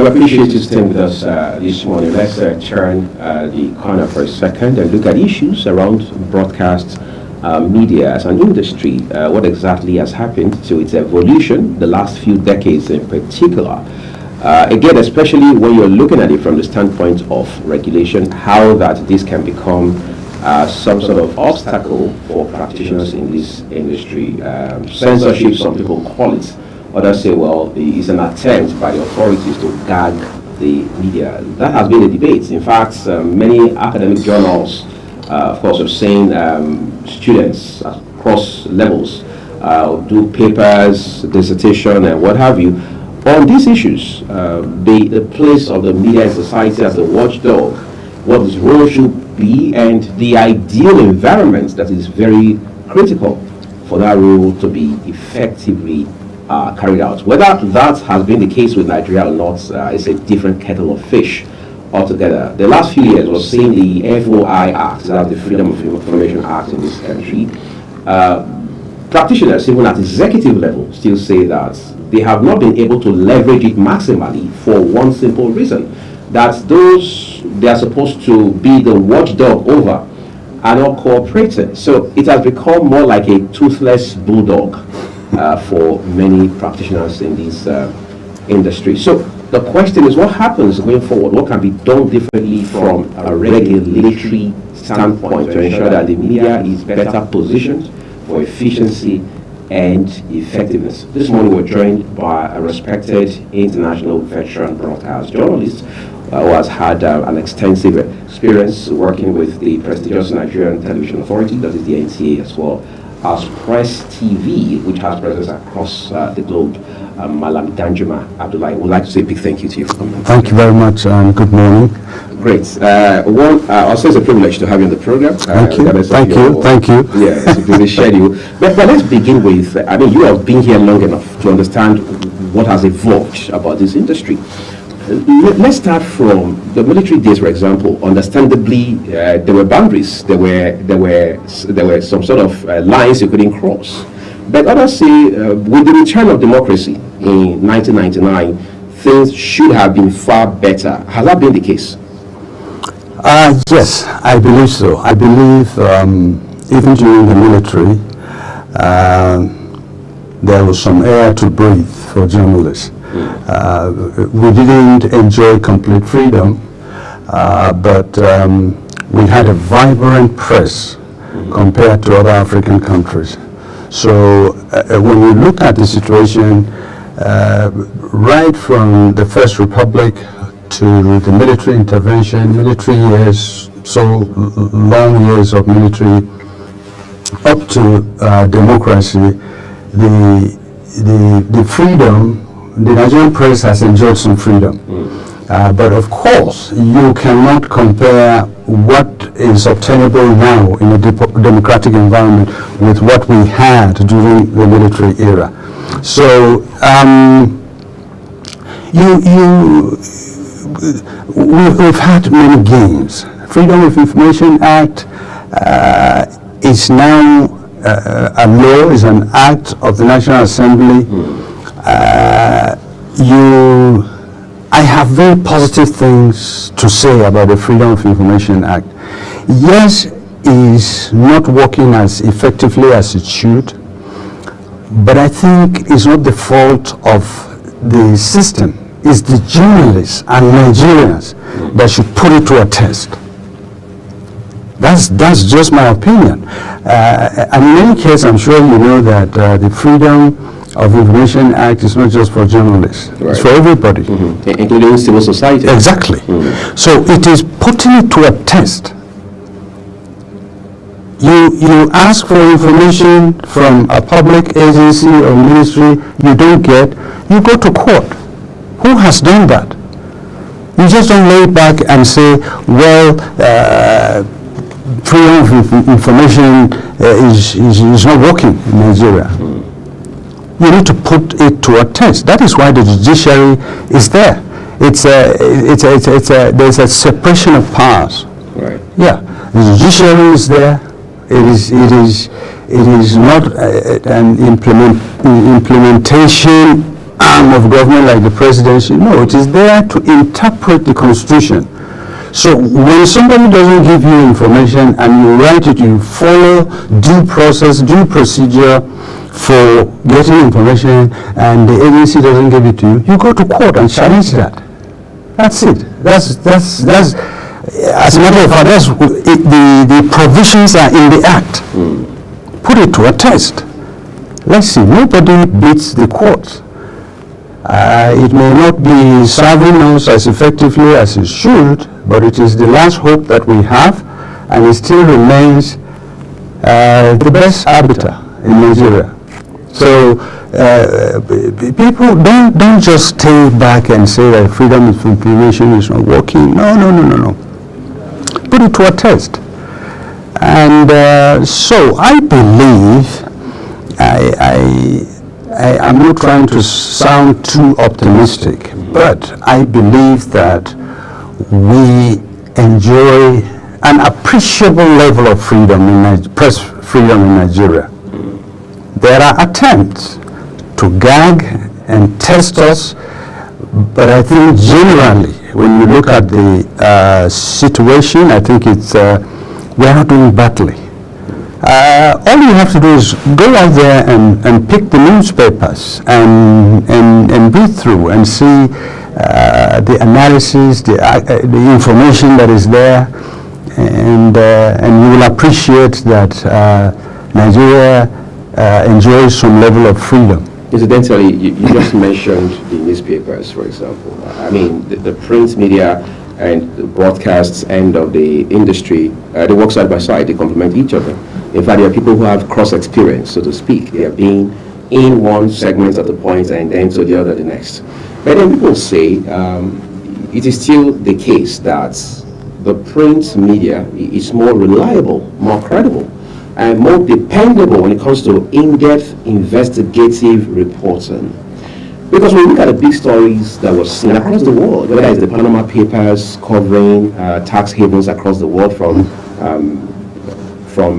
we appreciate you staying with us this morning. Let's turn the corner for a second and look at issues around broadcast media as an industry. What exactly has happened to its evolution the last few decades in particular. Again, especially when you're looking at it from the standpoint of regulation, how that this can become some sort of obstacle for practitioners in this industry. Censorship, some people call it. Others say, well, it's an attempt by the authorities to gag the media. That has been a debate. In fact, many academic journals, of course, have seen students across levels do papers, dissertation, and what have you. On these issues, the place of the media in society as a watchdog, what its role should be, and the ideal environment that is very critical for that role to be effectively carried out. Whether that has been the case with Nigeria or not is a different kettle of fish altogether. The last few years was seeing the FOI Act, that's the Freedom of Information Act in this country. Practitioners, even at executive level, still say that they have not been able to leverage it maximally for one simple reason, that those they are supposed to be the watchdog over are not cooperating. So it has become more like a toothless bulldog for many practitioners in this industry. So the question is, what happens going forward? What can be done differently from a regulatory standpoint to ensure that the media is better positioned for efficiency and effectiveness? This morning we're joined by a respected international veteran broadcast journalist who has had an extensive experience working with the prestigious Nigerian Television Authority, that is the NTA, as well as Press TV, which has presence across the globe. Malam Danjuma Abdullahi, I would like to say a big thank you to you for coming. Thank you very much, and good morning. Great. Also, it's a privilege to have you on the program. Thank you. Thank you. Yeah, it's a busy schedule. But let's begin with, I mean, you have been here long enough to understand what has evolved about this industry. Let's start from the military days, for example. Understandably, there were boundaries. There were some sort of lines you couldn't cross. But others say, with the return of democracy in 1999, things should have been far better. Has that been the case? Yes, I believe so. I believe even during the military, there was some air to breathe for journalists. We didn't enjoy complete freedom, but we had a vibrant press compared to other African countries. So when we look at the situation, right from the First Republic to the military intervention, military years, so long years of military, up to democracy, the freedom, the Nigerian press has enjoyed some freedom. But of course, you cannot compare what is obtainable now in a democratic environment with what we had during the military era. So we've had many gains. Freedom of Information Act is now a law, is an act of the National Assembly. I have very positive things to say about the Freedom of Information Act. Yes, it is not working as effectively as it should, but I think it's not the fault of the system. It's the journalists and Nigerians that should put it to a test. That's just my opinion. And in any case, I'm sure you know that the Freedom of Information Act is not just for journalists. Right. It's for everybody. Including civil society. Exactly. So it is putting it to a test. You ask for information from a public agency or ministry, you don't get, you go to court. Who has done that? You just don't lay back and say, well, freedom of information is not working in Nigeria. You need to put it to a test. That is why the judiciary is there. There's a separation of powers. Right. Yeah, the judiciary is there. It is not an implementation arm of government like the presidency. No, it is there to interpret the Constitution. So when somebody doesn't give you information and you write it, you follow due process, due procedure for getting information, and the agency doesn't give it to you, you go to court and challenge that. That's it. That's as a matter of fact, the provisions are in the act. Put it to a test. Let's see. Nobody beats the courts. It may not be serving us as effectively as it should, but it is the last hope that we have, and it still remains the best arbiter in Nigeria. So people don't just stay back and say that freedom of information is not working. No. Put it to a test. And so I believe, I'm not trying to sound too optimistic, but I believe that we enjoy an appreciable level of freedom press freedom in Nigeria. There are attempts to gag and test us, but I think generally, when you look at the situation, I think it's we are not doing badly. All you have to do is go out there and pick the newspapers and read through and see the analysis, the information that is there, and you will appreciate that Nigeria enjoys some level of freedom. Incidentally, you just mentioned the newspapers, for example. I mean, the print media and the broadcasts end of the industry, they work side by side, they complement each other. In fact, there are people who have cross-experience, so to speak. They have been in one segment at the point and then to the other the next. But then people say it is still the case that the print media is more reliable, more credible, and more dependable when it comes to in-depth investigative reporting. Because when we look at the big stories that were seen across the world, whether it's the Panama Papers covering tax havens across the world from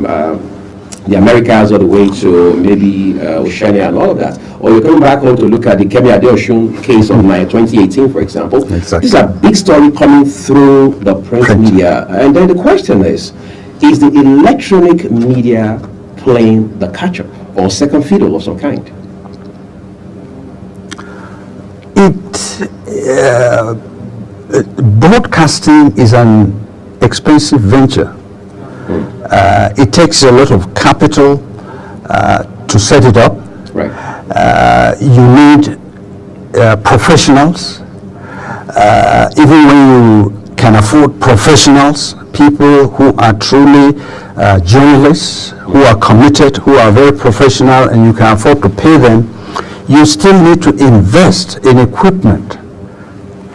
the Americas all the way to maybe Oceania and all of that, or you're coming back home to look at the Kemi Adeosun case of 2018, for example. Exactly. These are big story coming through the print media. And then the question is the electronic media playing the catch-up or second fiddle of some kind? Broadcasting is an expensive venture. It takes a lot of capital to set it up. Right. You need professionals. Even when you can afford professionals, people who are truly journalists, who are committed, who are very professional, and you can afford to pay them, you still need to invest in equipment.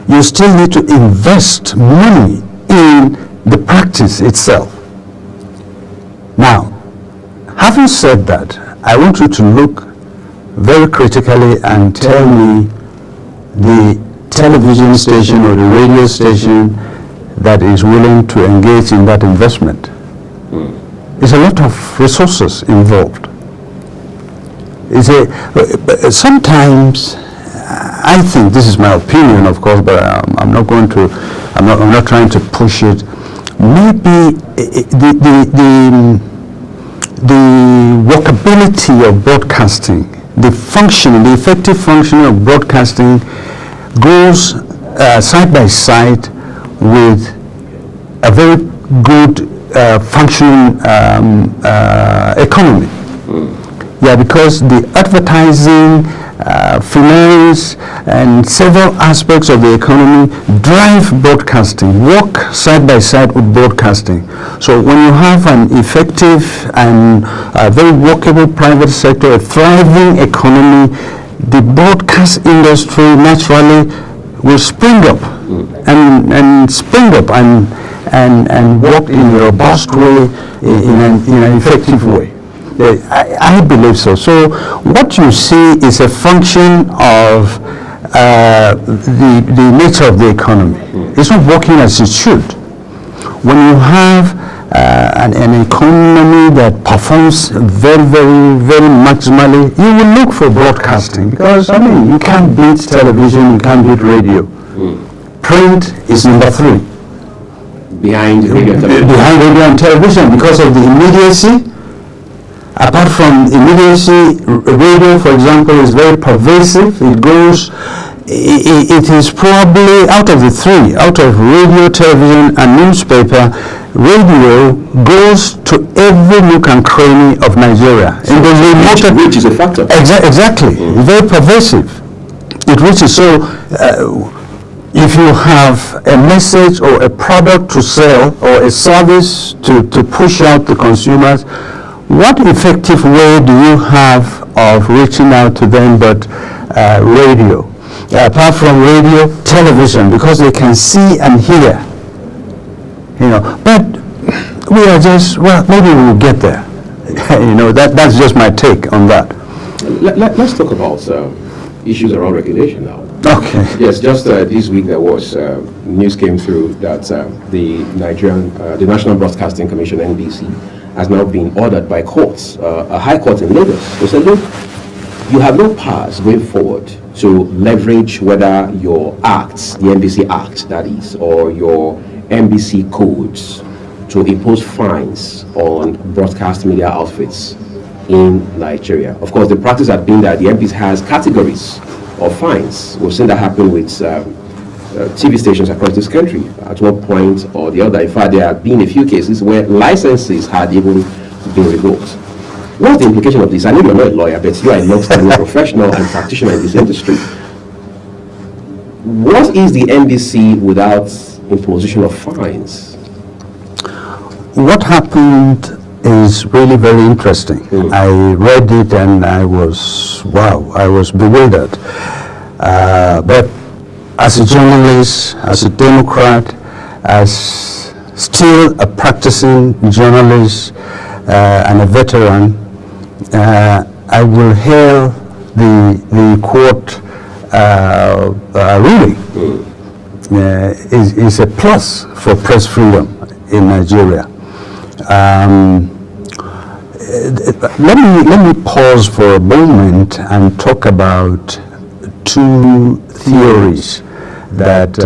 You still need to invest money in the practice itself. Now, having said that, I want you to look very critically and tell me the television station or the radio station that is willing to engage in that investment. There's a lot of resources involved. Sometimes, I think, this is my opinion, of course, but I'm not trying to push it. Maybe the workability of broadcasting, the effective functioning of broadcasting goes side by side with a very good functioning economy. Yeah, because the advertising, finance, and several aspects of the economy drive broadcasting, work side by side with broadcasting. So when you have an effective and very workable private sector, a thriving economy, the broadcast industry naturally will spring up and work in a robust way, in an effective way. I believe so. So what you see is a function of the nature of the economy. It's not working as it should. When you have an economy that performs very, very, very maximally, you will look for broadcasting because, I mean, you can't beat television, you can't beat radio. Print is number 3. Behind radio and television. Behind radio and television because of the immediacy. Apart from immediacy, radio, for example, is very pervasive. It is probably out of the 3, out of radio, television, and newspaper, radio goes to every nook and cranny of Nigeria. So which is a factor. Exactly. Very pervasive. It reaches. So if you have a message or a product to sell or a service to push out to consumers, what effective way do you have of reaching out to them but radio? Apart from radio, television, because they can see and hear. But we are just, well, maybe we'll get there. That's just my take on that. Let's talk about issues around regulation now. Okay. Yes, just this week there was news came through that the National Broadcasting Commission (NBC) has now been ordered by courts, a high court in Lagos. They said, look, you have no powers going forward to leverage whether your acts, the NBC Act that is, or your NBC codes to impose fines on broadcast media outfits in Nigeria. Of course, the practice had been that the NBC has categories of fines. We've seen that happen with TV stations across this country at one point or the other. In fact, there have been a few cases where licenses had even been revoked. What's the implication of this? I know you're not a lawyer, but you are a long-standing professional and practitioner in this industry. What is the NBC without imposition of fines? What happened is really very interesting. I read it and I was bewildered. But as a journalist, as a Democrat, as still a practicing journalist and a veteran, I will hail the court ruling. Is a plus for press freedom in Nigeria. Let me pause for a moment and talk about 2 theories that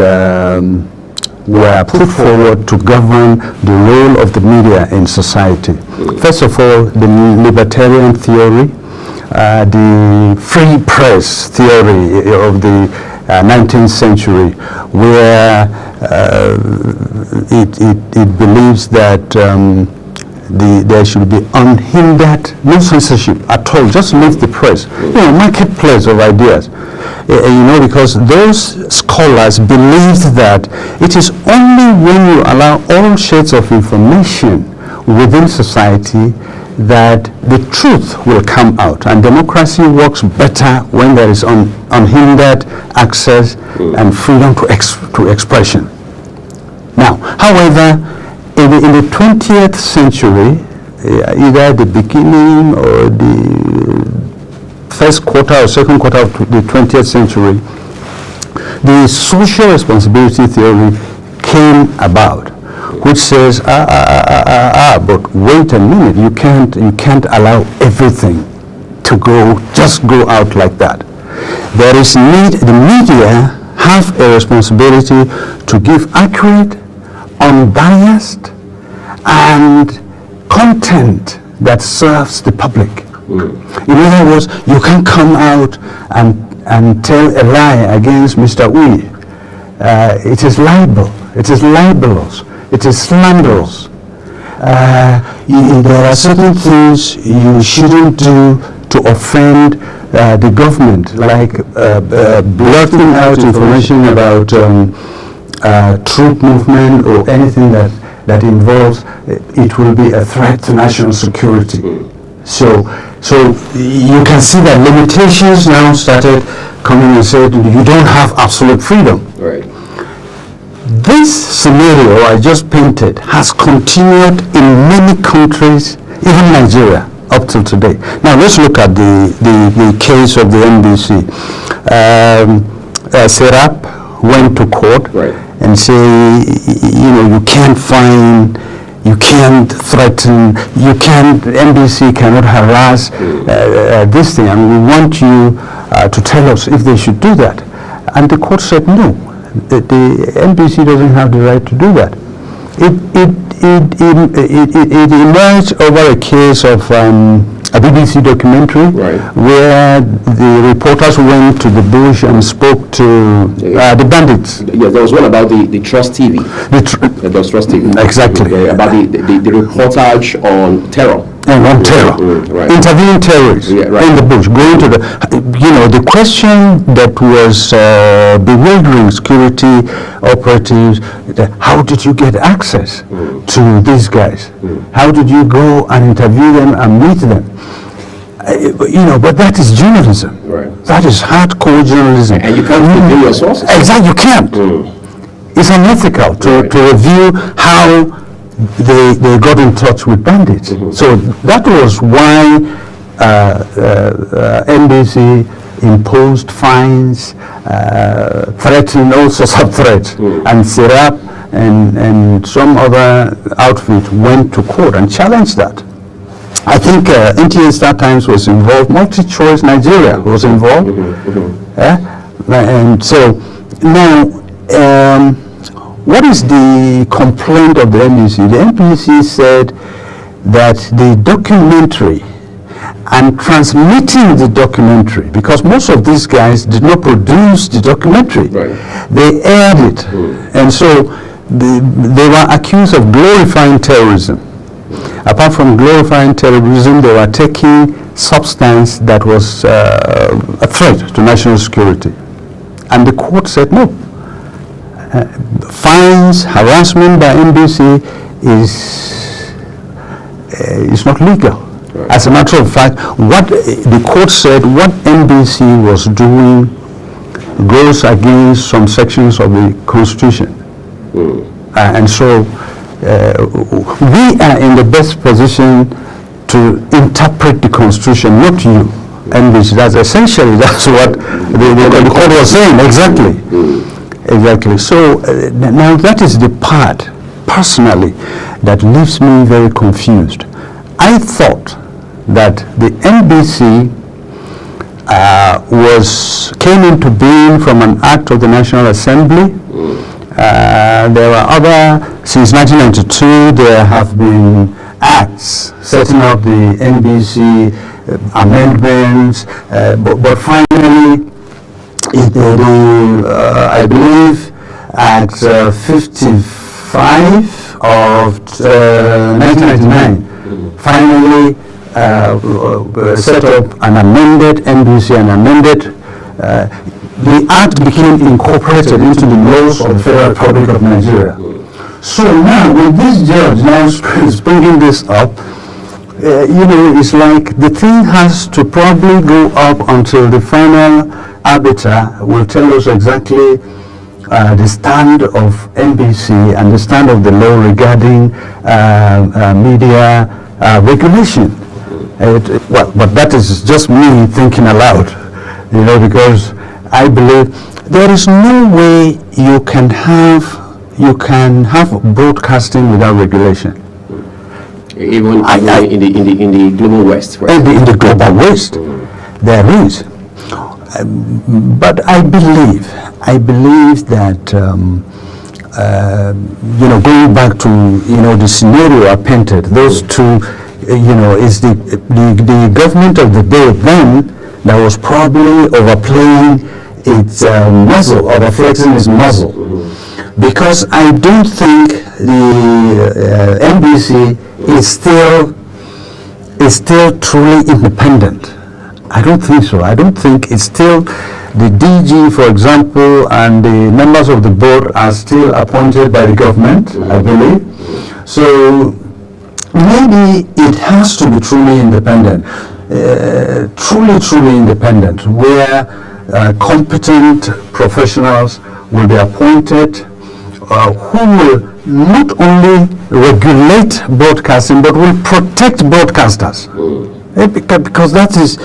were put forward to govern the role of the media in society. First of all, the libertarian theory, the free press theory of the 19th century, where it believes that there should be unhindered, no censorship at all, just leave the press, marketplace of ideas. Because those scholars believed that it is only when you allow all shades of information within society that the truth will come out, and democracy works better when there is unhindered access and freedom to expression. Now, however, in the 20th century, either the beginning or the first quarter or second quarter of the 20th century, the social responsibility theory came about, which says, but wait a minute, you can't allow everything to just go out like that. There is need, the media have a responsibility to give accurate, unbiased, and content that serves the public. In other words, you can't come out and tell a lie against Mr. Uyi. It is libel. It is libelous. It is slanderous. There are certain things you shouldn't do to offend the government, like blurting out information about troop movement or anything that involves it will be a threat to national security. So you can see that limitations now started coming and said you don't have absolute freedom. Right. This scenario I just painted has continued in many countries, even Nigeria, up till today. Now let's look at the case of the NBC. Serap went to court, right, and say, you can't fine you can't threaten, NBC cannot harass this thing, and we want you to tell us if they should do that. And the court said no, the NBC doesn't have the right to do that. It emerged over a case of a BBC documentary where the reporters went to the bush and spoke to the bandits. Yeah, there was one about the Trust TV. There was Trust TV. Exactly. About the reportage on terror. And on terror. Intervening terrorists in the bush, going to the question that was bewildering security operatives, how did you get access to these guys? How did you go and interview them and meet them? But that is journalism. That is hardcore journalism. And you can't review your sources. Exactly, you can't. It's unethical to review how they got in touch with bandits. So that was why NBC imposed fines, threatened all sorts of threats, and Serap and some other outfit went to court and challenged that. I think NTA Star Times was involved, Multi-Choice Nigeria was involved. And so now, what is the complaint of the NBC? The NBC said that the documentary and transmitting the documentary, because most of these guys did not produce the documentary, they aired it, and so they were accused of glorifying terrorism. Apart from glorifying terrorism, they were taking substance that was a threat to national security, and the court said no. Fines, harassment by NBC is not legal. As a matter of fact, what the court said, what NBC was doing goes against some sections of the Constitution. And so we are in the best position to interpret the Constitution, not you, NBC. That's what the court was saying, exactly. Exactly. So now that is the part, personally, that leaves me very confused. I thought that the NBC came into being from an act of the National Assembly. There were since 1992, there have been acts setting up the NBC amendments, but finally, I believe at 55 of 1999, finally set up an amended NBC and amended. The act became incorporated into the laws of the Federal Republic of Nigeria. So now, with this judge now is bringing this up, it's like the thing has to probably go up until the final arbiter will tell us exactly the stand of NBC and the stand of the law regarding media regulation. But that is just me thinking aloud, because I believe there is no way you can have broadcasting without regulation. Even in the global West, right? In the global West, there is. But I believe that going back to the scenario I painted, those two, is the government of the day then that was probably overplaying its muzzle, or flexing its muzzle, because I don't think the NBC is still truly independent. I don't think so. I don't think it's still the DG, for example, and the members of the board are still appointed by the government, I believe. So maybe it has to be truly independent, truly independent, where competent professionals will be appointed who will not only regulate broadcasting but will protect broadcasters. Because that is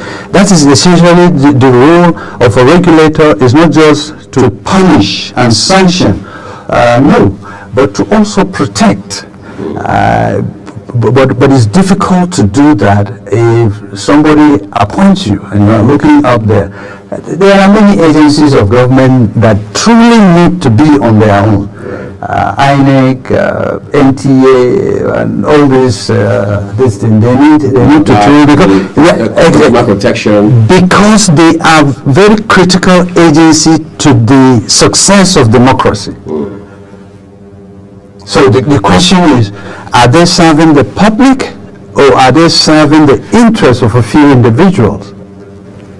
essentially the role of a regulator, is not just to punish and sanction, no, but to also protect. But it's difficult to do that if somebody appoints you and you're looking up there. There are many agencies of government that truly need to be on their own. INEC, NTA, and all this thing. They need to truly protection, because they are very critical agency to the success of democracy. So the question is, are they serving the public or are they serving the interests of a few individuals?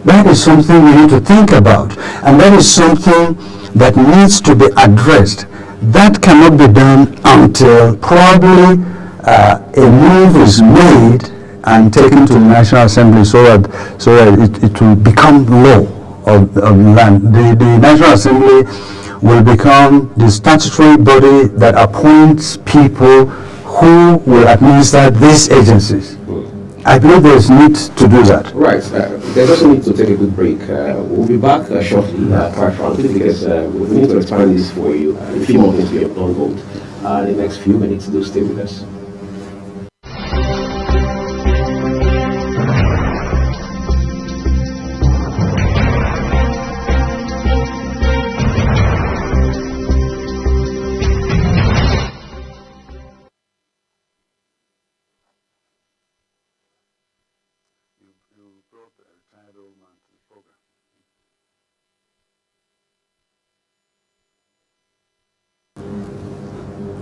That is something we need to think about, and that is something that needs to be addressed. That cannot be done until probably a move is made and taken to the National Assembly so that it will become law of land. The National Assembly will become the statutory body that appoints people who will administer these agencies. I believe there is need to do that. Right. There's also need to take a good break. We'll be back shortly, quite frankly, because we need to expand this for you. A few more things we have done hold in the next few minutes. Do stay with us.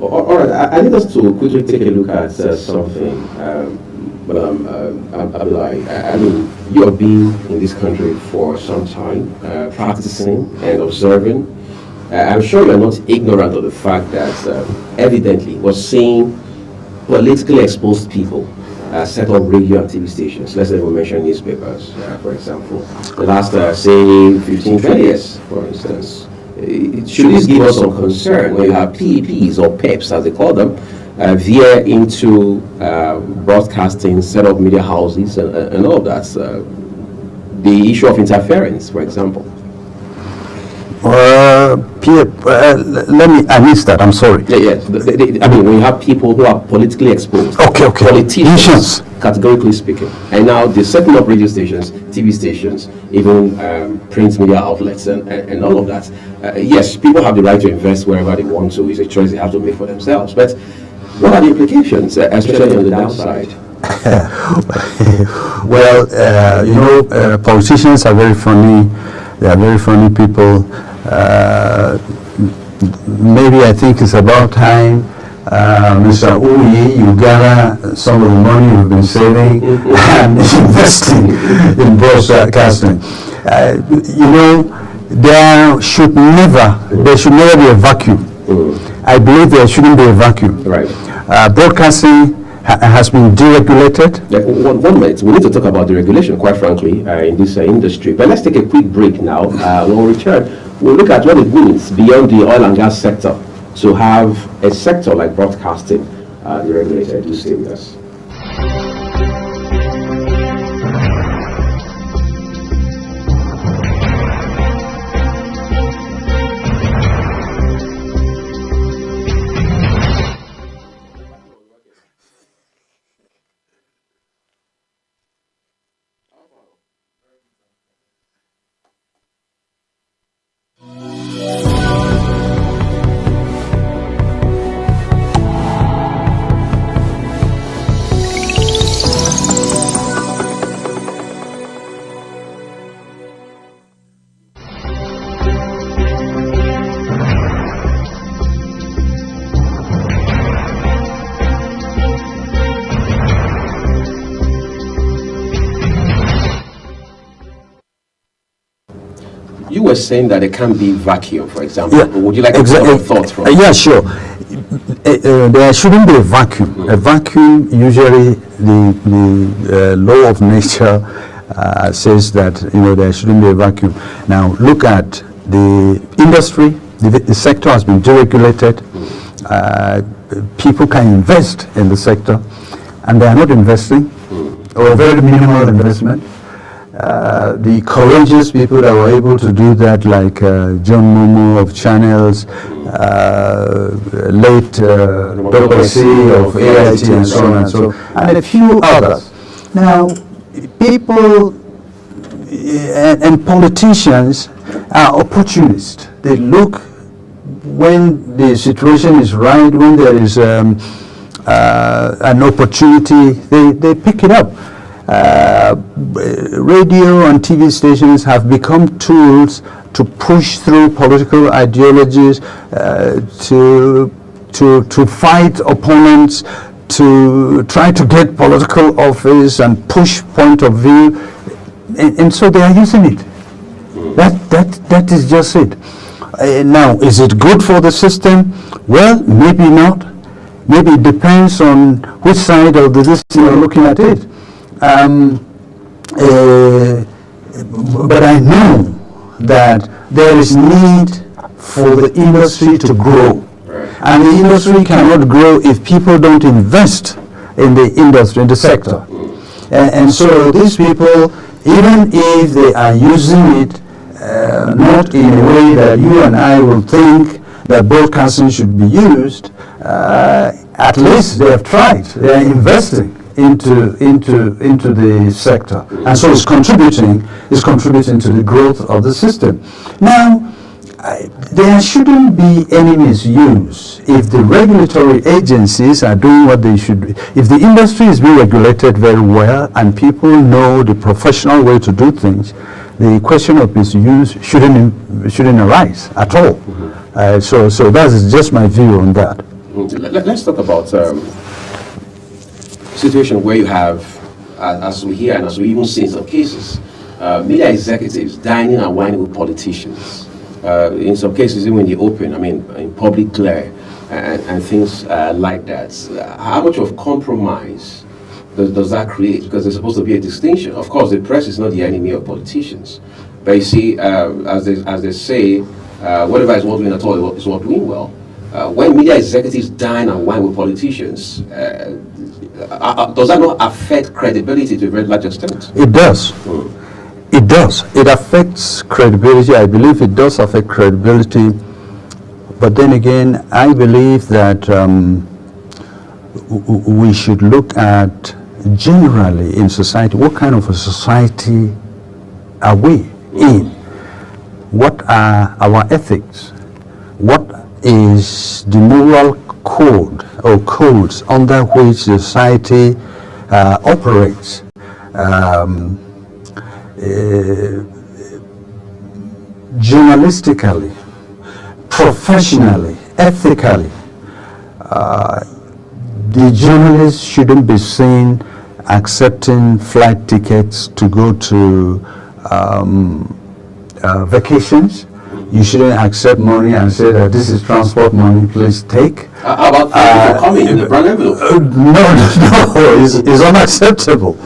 All right, I need us to quickly take a look at something. I mean, you have been in this country for some time, practicing and observing. I'm sure you're not ignorant of the fact that evidently we're seeing politically exposed people set up radio and TV stations. Let's even mention newspapers, for example. The last, say, 15, 20 years, for instance. Should this give us some concern when you have PEPs or PEPs, as they call them, veer into broadcasting, set up media houses, and all of that? The issue of interference, for example. I missed that, I'm sorry. I mean, when you have people who are politically exposed, okay. Politicians, categorically speaking, and now they're setting up radio stations, TV stations, even print media outlets, and all of that. Yes, people have the right to invest wherever they want to. It's a choice they have to make for themselves. But what are the implications, especially on the downside? Well, politicians are very funny. They are very funny people. Maybe I think it's about time, Mr. Uyi, you gather some of the money you've been saving and investing in broadcasting. There should never be a vacuum. I believe there shouldn't be a vacuum. Right. Broadcasting has been deregulated. One minute. We need to talk about deregulation, quite frankly, in this industry. But let's take a quick break now. When we return, we'll look at what it means beyond the oil and gas sector to have a sector like broadcasting deregulated. Do stay with us. You were saying that it can't be vacuum, for example. Yeah, would you like to get your thoughts from? Yeah, sure. There shouldn't be a vacuum. A vacuum, usually the law of nature says that there shouldn't be a vacuum. Now look at the industry. The sector has been deregulated. People can invest in the sector, and they are not investing, or very minimal investment. the courageous people that were able to do that, like John Momo of Channels, late Dr. of AIT, and so on and so on, and a few others. Now, people and politicians are opportunists. They look when the situation is right, when there is an opportunity, they pick it up. Radio and TV stations have become tools to push through political ideologies, to fight opponents, to try to get political office and push point of view, and so they are using it. That is just it. Now, is it good for the system? Well, maybe not. Maybe it depends on which side of the system you're looking at it. But I know that there is need for the industry to grow. And the industry cannot grow if people don't invest in the industry, in the sector. And so these people, even if they are using it not in a way that you and I will think that broadcasting should be used, at least they have tried. They are investing into the sector, and so it's contributing to the growth of the system. Now, there shouldn't be any misuse if the regulatory agencies are doing what they should be. If the industry is being regulated very well and people know the professional way to do things, the question of misuse shouldn't arise at all. So that is just my view on that. Let's talk about situation where you have, as we hear and as we even see in some cases, media executives dining and wining with politicians. In some cases, even in the open, I mean, in public glare and things like that. How much of compromise does that create? Because there's supposed to be a distinction. Of course, the press is not the enemy of politicians. But you see, as they say, whatever is not doing at all is not doing well. When media executives dine and wine with politicians, does that not affect credibility to a very large extent? It does. It does. It affects credibility. I believe it does affect credibility. But then again, I believe that we should look at generally in society, what kind of a society are we in? What are our ethics? What is the moral code or codes under which society operates? Journalistically, professionally, ethically, the journalist shouldn't be seen accepting flight tickets to go to vacations. You shouldn't accept money and say that this is transport money, please take. How about people coming in the brown envelope? No, it's unacceptable.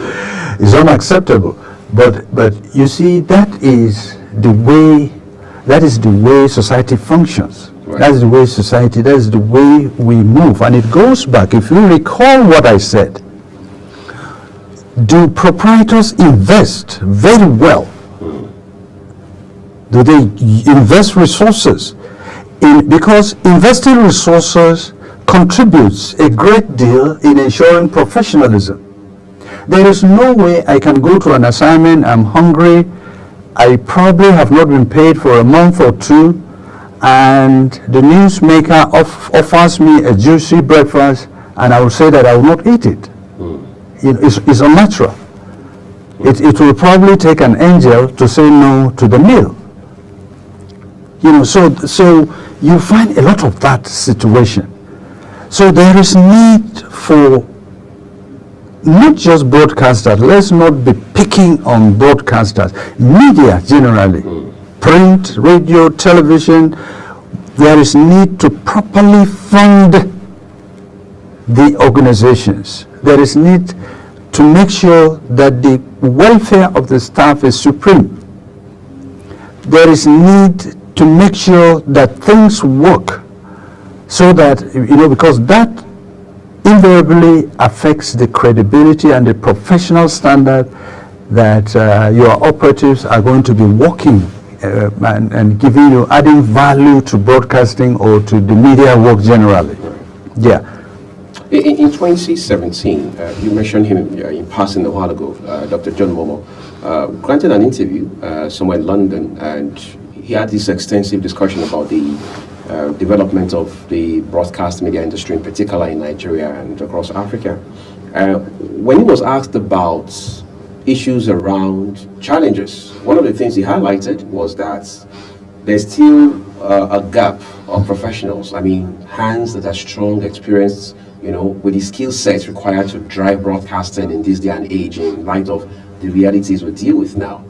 It's unacceptable. But you see, that is the way society functions. Right. That is the way we move. And it goes back, if you recall what I said, do proprietors invest very well? Do they invest resources? Because investing resources contributes a great deal in ensuring professionalism. There is no way I can go to an assignment, I'm hungry, I probably have not been paid for a month or two, and the newsmaker offers me a juicy breakfast, and I will say that I will not eat it. It's unnatural. It will probably take an angel to say no to the meal. So you find a lot of that situation. So there is need for not just broadcasters, let's not be picking on broadcasters, media generally, print, radio, television. There is need to properly fund the organizations. There is need to make sure that the welfare of the staff is supreme. There is need to make sure that things work so that, because that invariably affects the credibility and the professional standard that your operatives are going to be working and giving you, adding value to broadcasting or to the media work generally. Yeah. In 2017, you mentioned him in passing a while ago, Dr. John Momo, granted an interview somewhere in London, and he had this extensive discussion about the development of the broadcast media industry, in particular in Nigeria and across Africa. When he was asked about issues around challenges, one of the things he highlighted was that there's still a gap of professionals. I mean, hands that are strong, experienced, with the skill sets required to drive broadcasting in this day and age in light of the realities we deal with now.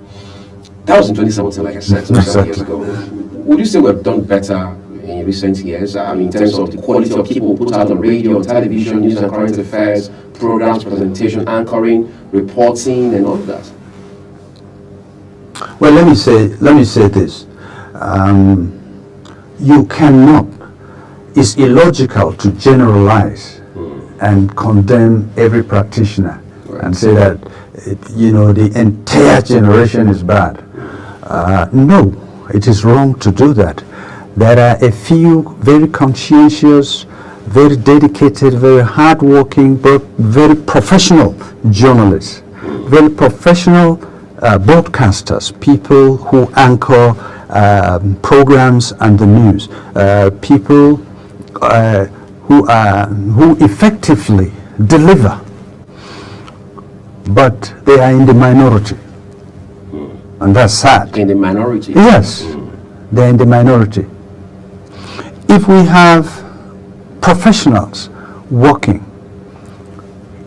That was in 2017, like I said, 7 years ago. Would you say we've done better in recent years? I mean, in terms of the quality of people put out on radio, television, news and current affairs, programs, presentation, anchoring, reporting, and all of that. Well, let me say this. You cannot. It's illogical to generalize and condemn every practitioner and say that the entire generation is bad. No, it is wrong to do that. There are a few very conscientious, very dedicated, very hardworking, but very professional journalists, very professional broadcasters, people who anchor programs and the news, people who effectively deliver, but they are in the minority, and that's sad. In the minority? Yes, they're in the minority. If we have professionals working,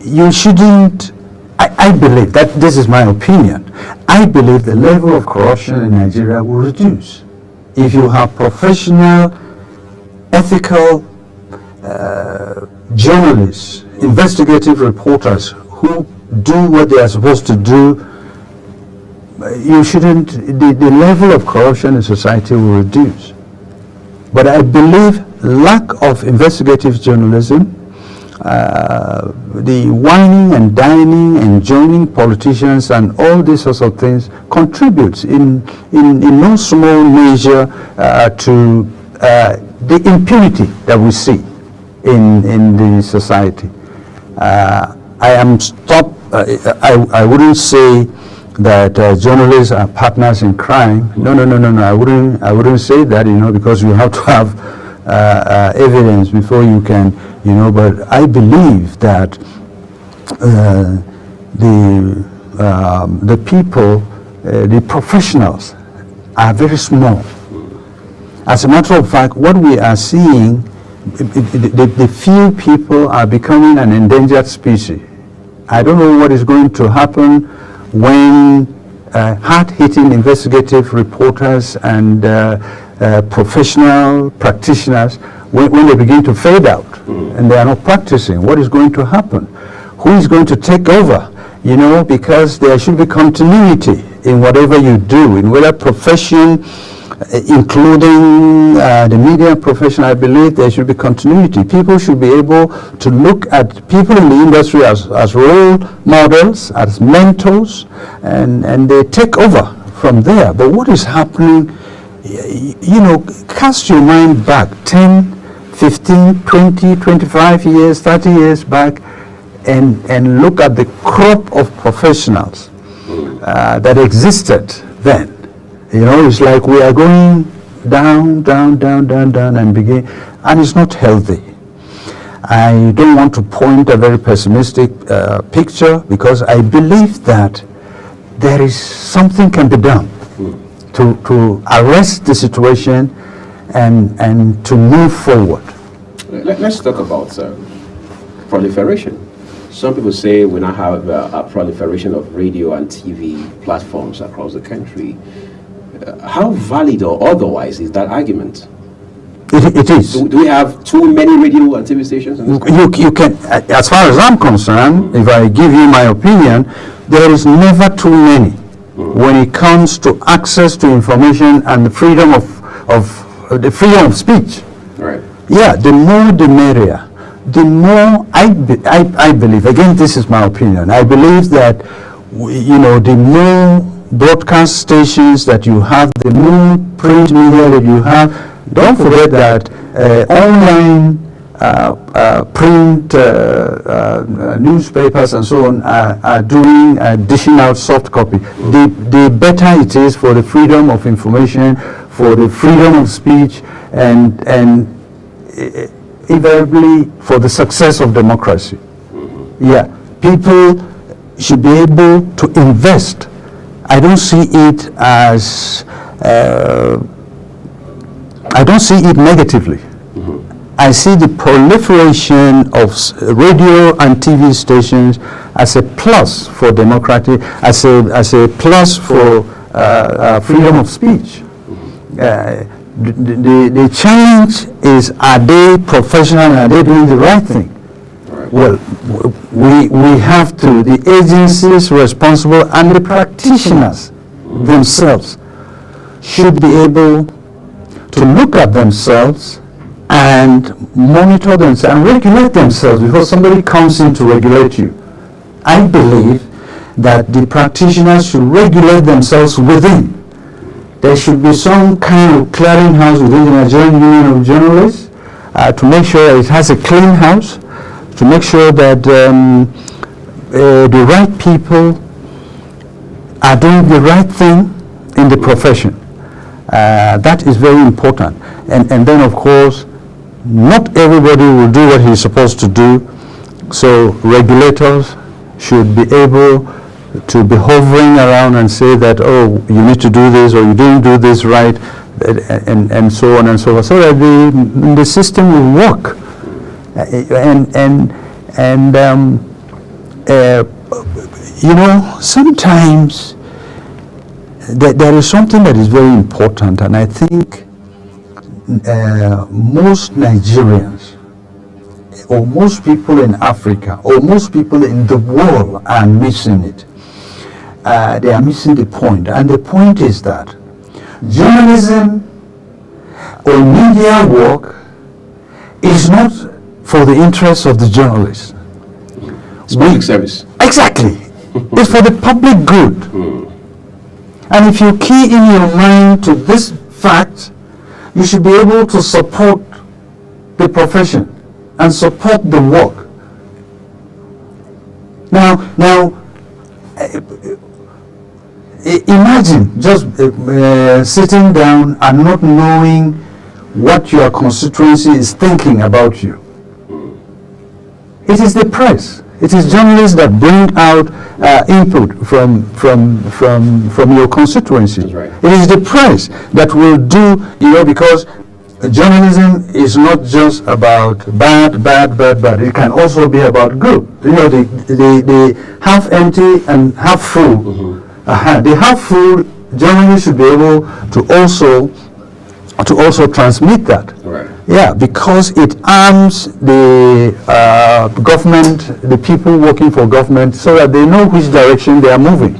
you shouldn't, I believe, that this is my opinion, I believe the level of corruption in Nigeria will reduce. If you have professional, ethical journalists, investigative reporters who do what they are supposed to do, you shouldn't, the level of corruption in society will reduce. But I believe lack of investigative journalism, the whining and dining and joining politicians and all these sorts of things contributes in no small measure to the impunity that we see in the society. I wouldn't say that journalists are partners in crime. No. I wouldn't say that, because you have to have evidence before you can, But I believe that the people, the professionals, are very small. As a matter of fact, what we are seeing, the few people are becoming an endangered species. I don't know what is going to happen when hard-hitting investigative reporters and professional practitioners, when they begin to fade out and they are not practicing, what is going to happen? Who is going to take over? Because there should be continuity in whatever you do, in whatever profession, including the media profession. I believe there should be continuity. People should be able to look at people in the industry as role models, as mentors, and they take over from there. But what is happening, cast your mind back 10, 15, 20, 25 years, 30 years back, and look at the crop of professionals that existed then. It's like we are going down, and it's not healthy. I don't want to point a very pessimistic picture, because I believe that there is something can be done to arrest the situation and to move forward. Let's talk about proliferation. Some people say we now have a proliferation of radio and TV platforms across the country. How valid or otherwise is that argument? It is. Do we have too many radio and TV stations? You can, as far as I'm concerned, if I give you my opinion, there is never too many when it comes to access to information and the freedom of speech. Right. Yeah, the more the merrier. The more I believe, again, this is my opinion, I believe that the more broadcast stations that you have, the more print media that you have. Don't forget that online print newspapers and so on are dishing out soft copy. The better it is for the freedom of information, for the freedom of speech, and invariably for the success of democracy. Yeah, people should be able to invest. I don't see it as I don't see it negatively. I see the proliferation of radio and TV stations as a plus for democracy, as a plus for freedom of speech. The challenge is, are they professional and are they doing the right thing? Well, we have to, the agencies responsible and the practitioners themselves should be able to look at themselves and monitor themselves and regulate themselves before somebody comes in to regulate you. I believe that the practitioners should regulate themselves within. There should be some kind of clearinghouse within the Nigerian Union of Journalists to make sure it has a clean house, to make sure that the right people are doing the right thing in the profession. That is very important. And then, of course, not everybody will do what he's supposed to do, so regulators should be able to be hovering around and say that, oh, you need to do this or you didn't do this right, and so on and so forth, so that the system will work. Sometimes there is something that is very important, and I think most Nigerians, or most people in Africa, or most people in the world are missing it. They are missing the point, and the point is that journalism or media work is not for the interests of the journalists. It's public service. Exactly. It's for the public good. And if you key in your mind to this fact, you should be able to support the profession and support the work. Now, imagine just sitting down and not knowing what your constituency is thinking about you. It is the press. It is journalists that bring out input from your constituency. That's right. It is the press that will do, because journalism is not just about bad. It can also be about good. The half empty and half full. The half full journalists should be able to also transmit that. Right. Yeah, because it arms the government, the people working for government, so that they know which direction they are moving.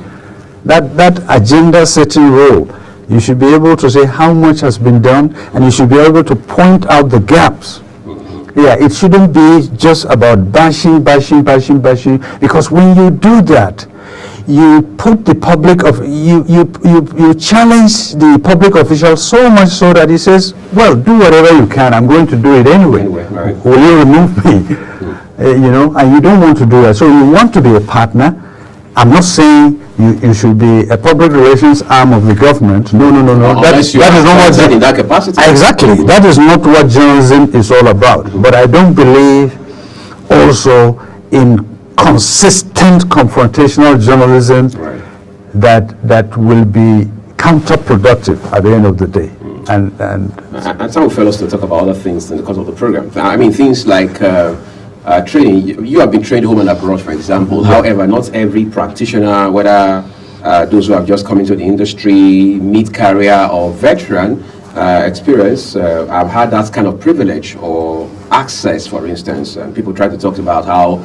That agenda setting role, you should be able to say how much has been done, and you should be able to point out the gaps. Yeah, it shouldn't be just about bashing, because when you do that, you put the public you challenge the public official so much so that he says, well, do whatever you can, I'm going to do it anyway. Right. Will you remove me? And you don't want to do that. So you want to be a partner. I'm not saying you should be a public relations arm of the government. No. That is not what in that capacity. Exactly. That is not what journalism is all about. But I don't believe also in consistent confrontational journalism that will be counterproductive at the end of the day. And some will fail us to talk about other things in the course of the program. I mean, things like training. You have been trained home and abroad, for example. However, not every practitioner, whether those who have just come into the industry, mid-career or veteran experience, have had that kind of privilege or access, for instance. And people try to talk about how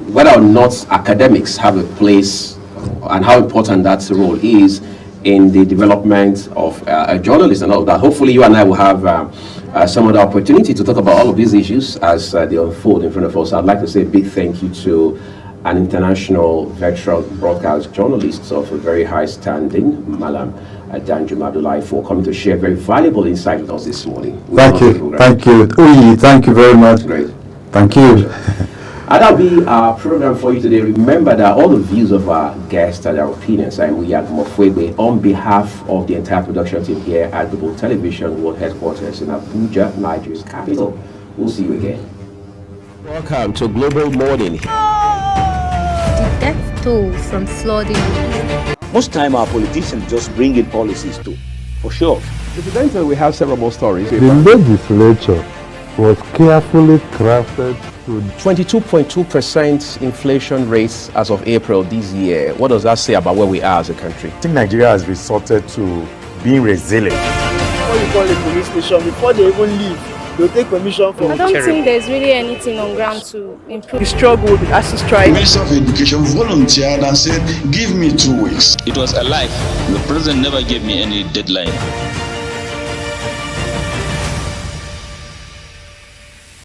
whether or not academics have a place and how important that role is in the development of a journalist and all that. Hopefully you and I will have some other opportunity to talk about all of these issues as they unfold in front of us. I'd like to say a big thank you to an international veteran broadcast journalist of a very high standing, Malam Danjuma Abdullahi, for coming to share very valuable insight with us this morning. Thank you. Thank you. Uyi, thank you very much. Great. Thank you. And that'll be our program for you today. Remember that all the views of our guests and our opinions are we at Mofwebe on behalf of the entire production team here at Global Television World Headquarters in Abuja, Nigeria's capital. We'll see you again. Welcome to Global Morning. The death toll from flooding. Most time our politicians just bring in policies too, for sure. Incidentally, we have several more stories. The legislature was carefully crafted to 22.2% inflation rates as of April this year. What does that say about where we are as a country? I think Nigeria has resorted to being resilient. Before you call a police station, before they even leave, they'll take permission from. I don't think there's really anything on ground to improve. We struggled with ASU strike. The Minister of Education volunteered and said, give me 2 weeks. It was a lie. The president never gave me any deadline.